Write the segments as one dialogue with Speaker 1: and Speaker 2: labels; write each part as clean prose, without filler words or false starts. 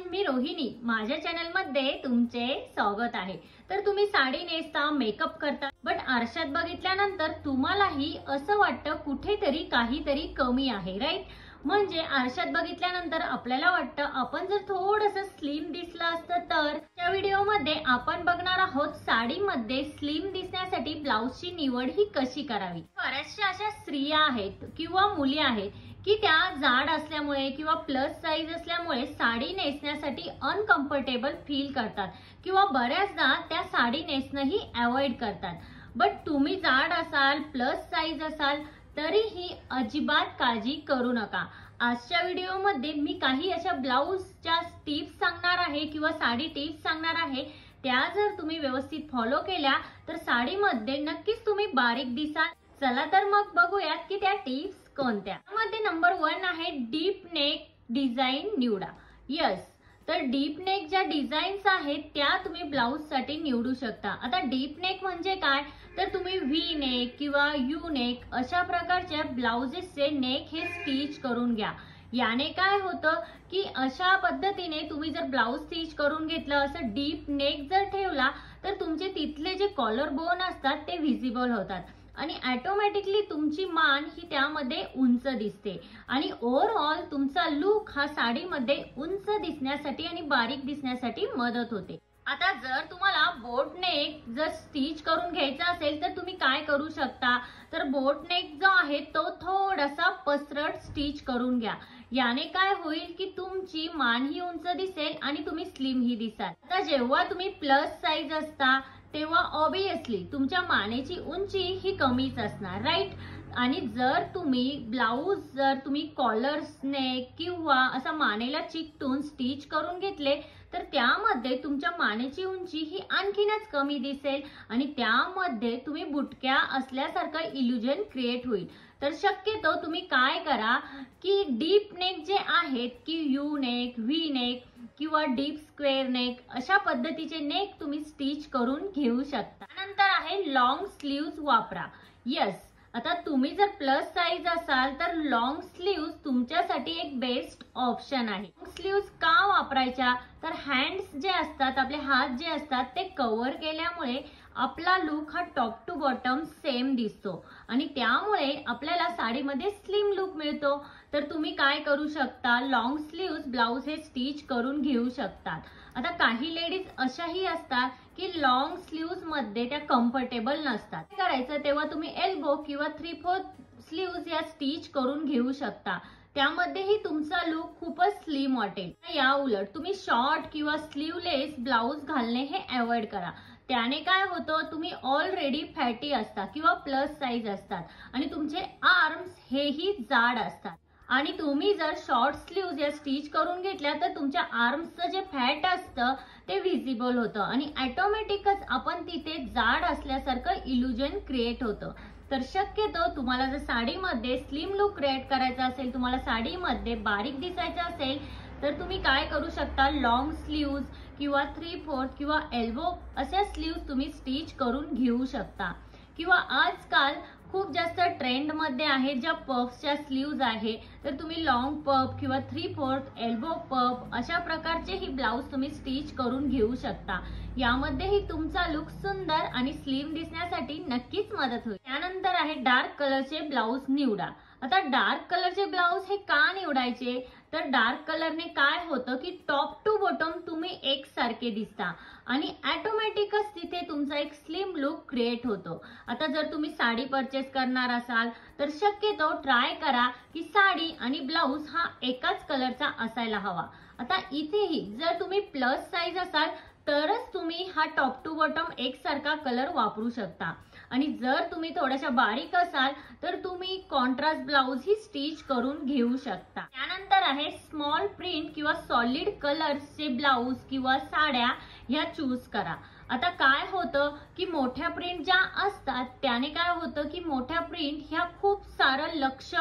Speaker 1: मी रोहिणी, माझ्या चॅनल मध्ये तुमचे स्वागत आहे। तर तुम्ही साडी नेसता, मेकअप करता, बट आरशात बघितल्यानंतर तुम्हालाही असं वाटतं कुठेतरी काहीतरी कमी आहे, राईट? म्हणजे आरशात बघितल्यानंतर आपल्याला वाटतं आपण जर थोडंसं स्लिम दिसलं असतं तर। त्या व्हिडिओमध्ये आपण बघणार आहोत साडीमध्ये स्लिम दिसण्यासाठी ब्लाउजची निवड ही कशी करावी। बऱ्याचशा अशा स्त्रिया आहेत किंवा मुली आहेत की त्या जाड असल्यामुळे किंवा प्लस साईज असल्यामुळे साडी नेसण्यासाठी अनकम्फर्टेबल फील करतात किंवा बऱ्याचदा त्या साडी नेसणंही अवॉइड करतात। बट तुम्ही जाड असाल, प्लस साईज असाल तरीही अजिबात काळजी करू नका। आजच्या व्हिडिओमध्ये मी काही अशा ब्लाउजच्या टिप्स सांगणार आहे किंवा साडी टिप्स सांगणार आहे, त्या जर तुम्ही व्यवस्थित फॉलो केल्या तर साडीमध्ये नक्कीच तुम्ही बारीक दिसाल। चला तर मग बघूयात की त्या टिप्स कोणत्या। त्यामध्ये नंबर 1 आहे डीप नेक डिझाइन निवडा। यस, तर डीप नेक ज्या डिझाईन्स आहेत त्या तुम्ही ब्लाउज साठी निवडू शकता। आता डीप नेक म्हणजे काय, तर तुम्ही व्ही नेक किंवा यू नेक अशा प्रकारच्या ब्लाउजेसचे नेक हे स्टिच करून घ्या। याने काय होतं की अशा पद्धतीने तुम्ही जर ब्लाउज स्टिच करून घेतलं, असं डीप नेक जर ठेवला तर तुमचे तिथले जे कॉलर बोन असतात ते व्हिजिबल होतात आणि ऑटोमॅटिकली तुमची मान ही त्यामध्ये उंच दिसते आणि ओव्हरऑल तुमचा लुक हा साडीमध्ये उंच दिसण्यासाठी आणि बारीक दिसण्यासाठी मदत होते। आता जर तुम्हाला बोट नेक जर स्टिच करून घ्यायचा असेल तर तुम्ही काय करू शकता, तर बोट नेक जो आहे तो थोडासा पसरट स्टिच करून घ्या। याने काय होईल की तुमची मान ही उंच दिसेल आणि तुम्ही स्लिम ही दिसाल। आता जेव्हा तुम्ही प्लस साईज असता तेव्हा ऑब्विसली तुमच्या मानेची उंची ही कमीच असणार, राईट? आणि जर तुम्ही ब्लाउज जर तुम्ही कॉलर्स नेक किंवा असा मानेला चिकटून स्टिच करून घेतले तर त्यामध्ये तुमच्या मानेची उंची ही आणखीनच कमी दिसेल आणि त्यामध्ये तुम्ही बुटक्या असल्यासारखं इल्युजन क्रिएट होईल। तर शक्यतो तुम्ही काय करा की डीप नेक जे आहेत की यू नेक, व्ही नेक किंवा डीप स्क्वेअर नेक अशा पद्धतीचे नेक तुम्ही स्टिच करून घेऊ शकता। त्यानंतर आहे लॉंग स्लीव्ज वापरा। यस, आता तुम्ही जर प्लस साईज असाल तर लॉंग स्लीव्ज तुमच्यासाठी एक बेस्ट ऑप्शन आहे। लॉंग स्लीव्ज का वापरायच्या, तर हँड्स जे असतात, आपले हात जे असतात ते कव्हर केल्यामुळे आपला लुक हा टॉप टू बॉटम सेम दिसतो आणि त्यामुळे आपल्याला साडीमध्ये स्लिम लुक मिळतो। तर तुम्ही काय करू शकता, लॉंग स्लीव्ज ब्लाउज हे स्टिच करून घेऊ शकतात। आता काही लेडीज अशाही असतात की लॉंग स्लीव्ज मध्ये त्या कम्फर्टेबल नसतात, काय करायचं, तेव्हा तुम्ही एल्बो किंवा 3/4 स्लीव्ज या स्टिच करून घेऊ शकता। त्यामध्येही तुमचा लुक खूपच स्लिम वाटेल। या उलट तुम्ही शॉर्ट किंवा स्लीवलेस ब्लाउज घालणे हे अवॉइड करा। त्याने काय होतं, तुम्ही ऑलरेडी फॅटी असता किंवा प्लस साईज असतात आणि तुमचे आर्म्स हेही जाड असतात आणि तुम्ही जर शॉर्ट स्लीव्ज या स्टिच करून घेतल्या तर तुमच्या आर्म्सचं जे फॅट असतं ते व्हिजिबल होतं आणि ऑटोमॅटिकच आपण तिथे जाड असल्यासारखं इल्युजन क्रिएट होतं। तर शक्यतो तुम्हाला जर साडीमध्ये स्लिम लुक क्रिएट करायचा असेल, तुम्हाला साडीमध्ये बारीक दिसायचं असेल तर तुम्ही काय करू शकता, लॉंग स्लीव्ज किंवा 3/4 किंवा एल्बो अशा स्लीव्ज तुम्ही स्टिच करून घेऊ शकता। किंवा आजकाल खूप जास्त ट्रेंड मध्ये आहे ज्या पफ्सच्या स्लीव्ज आहे, तर तुम्ही लॉंग पफ किंवा 3/4 एल्बो पफ अशा प्रकारचे ही ब्लाउज तुम्ही स्टिच करून घेऊ शकता। यामध्येही तुमचा लुक सुंदर आणि स्लिम दिसण्यासाठी नक्कीच मदत होईल। त्यानंतर आहे डार्क कलरचे ब्लाउज निवडा। आता डार्क कलरचे ब्लाउज हे का निवडायचे, तर डार्क कलरने काय होतं की टॉप टू बॉटम तुम्ही एकसारखे दिसता आणि ऑटोमॅटिकच तिथे तुमचा एक स्लिम लुक क्रिएट होतो। आता जर तुम्ही साडी परचेस करणार असाल तर शक्यतो ट्राय करा की साडी आणि ब्लाउज हा एकाच कलरचा असायला हवा। आता इथेही जर तुम्ही प्लस साईज असाल तरच तुम्ही हा टॉप टू बॉटम एकसारखा कलर वापरू शकता आणि जर तुम्ही थोड्याशा बारीक असाल तर तुम्ही कॉन्ट्रास्ट ब्लाउज ही स्टिच करून घेऊ शकता। त्यानंतर आहे स्मॉल प्रिंट किंवा सॉलिड कलर्सचे ब्लाउज किंवा साड्या ह्या चूज करा। आता काय होतं की मोठ्या प्रिंट ज्या असतात त्याने काय होतं की मोठ्या प्रिंट ह्या खूप सारं लक्ष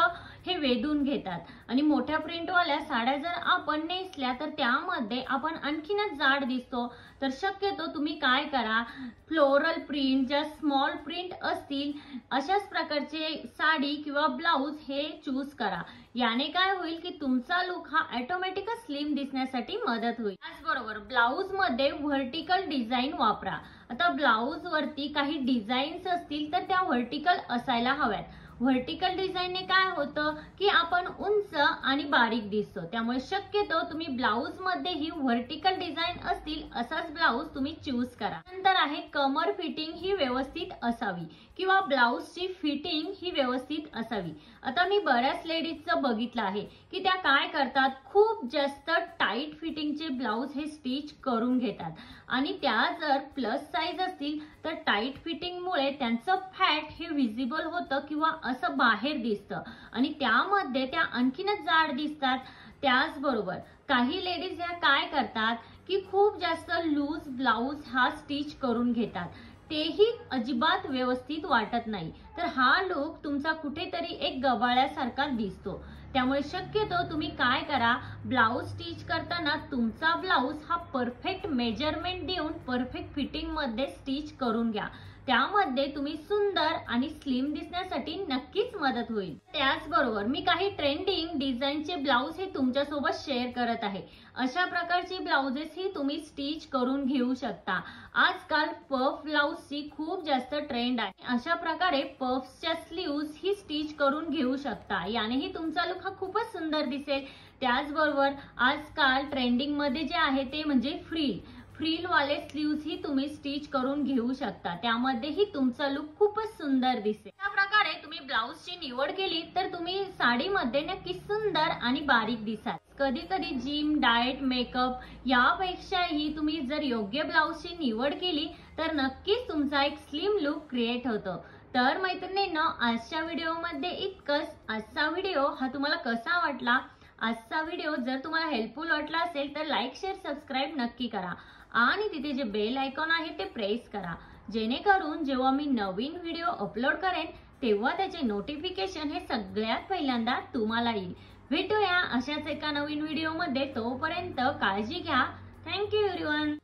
Speaker 1: हे वेधून घेतात आणि मोठ्या प्रिंटवाल्या साड्या जर आपण नेसल्या तर त्यामध्ये आपण आणखीनच जाड दिसतो। तर शक्यतो तुम्ही काय करा, फ्लोरल प्रिंट ज्या स्मॉल प्रिंट असतील अशाच प्रकारचे साडी किंवा ब्लाउज हे चूज करा। याने काय होईल की तुमचा लुक हा ऑटोमॅटिकच स्लिम दिसण्यासाठी मदत होईल. त्याचबरोबर ब्लाऊज मध्ये व्हर्टिकल डिझाईन वापरा. आता ब्लाऊज वरती काही डिझाईन्स असतील तर त्या व्हर्टिकल असायला हव्यात. व्हर्टिकल डिझाईनने काय होतं की आपण उंच आणि बारीक दिसतो. त्यामुळे शक्यतो तुम्ही ब्लाऊज मध्ये ही व्हर्टिकल डिझाईन असतील असाच ब्लाऊज तुम्ही चूज करा. नंतर आहे कमर फिटिंग ही व्यवस्थित असावी किंवा ब्लाऊजची फिटिंग ही व्यवस्थित असावी. आता मी बऱ्याच लेडीजचं बघितलं आहे की त्या काय करतात, खूप जास्त टाईट फिटिंगचे ब्लाऊज हे स्टिच करून घेतात आणि त्या जर प्लस साईज असतील तर टाईट फिटिंगमुळे त्यांचं फॅट हे विजिबल होतं किंवा असं बाहेर दिसतं आणि त्यामध्ये त्या आणखीनच जाड दिसतात. त्याचबरोबर काही लेडीज ह्या काय करतात की खूप जास्त लूज ब्लाऊज हा स्टिच करून घेतात, तेही अजिबात व्यवस्थित वाटत नाही. तर हा लुक तुमचा कुठेतरी एक गबाळ्यासारखा दिसतो. त्यामुळे शक्यतो तुम्ही काय करा, ब्लाऊज स्टिच करताना तुमचा ब्लाऊज हा परफेक्ट मेजरमेंट देऊन परफेक्ट फिटिंग मध्ये स्टिच करून घ्या. त्यामध्ये तुम्ही सुंदर आणि स्लिम दिसण्यासाठी नक्कीच मदत होईल. त्याचबरोबर मी काही ट्रेंडिंग डिझाईनचे ब्लाऊज हे तुमच्यासोबत शेअर करत आहे. अशा प्रकारची ब्लाऊजेस ही तुम्ही स्टिच करून घेऊ शकता. आजकाल पफ ब्लाऊजची खूप जास्त ट्रेंड आहे. अशा प्रकारे पफ्सच्या स्लीव्ज ही स्टिच करून घेऊ शकता. यानेही तुमचा लुक हा खूपच सुंदर दिसेल. त्याचबरोबर आजकाल ट्रेंडिंग मध्ये जे आहे ते म्हणजे फ्रिल वाले स्लीव्ज ही तुम्ही स्टिच करून घेऊ शकता. त्यामध्येही तुमचा लुक खूपच सुंदर दिसेल. अशा प्रकारे तुम्ही ब्लाऊजची निवड केली तर तुम्ही साडीमध्ये नक्की सुंदर आणि बारीक दिसाल. कधी कधी जिम, डाएट, मेकअप यापेक्षाही तुम्ही जर योग्य ब्लाऊजची निवड केली तर नक्कीच तुमचा एक स्लिम लुक क्रिएट होतो. तर मैत्रिणींनो, आजच्या व्हिडिओमध्ये इतकंच. आजचा व्हिडिओ हा तुम्हाला कसा वाटला? आजचा व्हिडिओ जर तुम्हाला हेल्पफुल वाटला असेल तर लाईक, शेअर, सबस्क्राईब नक्की करा आणि तिथे जे बेल आयकॉन आहे ते प्रेस करा, जेणेकरून जेव्हा मी नवीन व्हिडिओ अपलोड करेन तेव्हा त्याचे नोटिफिकेशन हे सगळ्यात पहिल्यांदा तुम्हाला येईल. भेटूया अशाच एका नवीन व्हिडिओमध्ये. तोपर्यंत काळजी घ्या. Thank you everyone.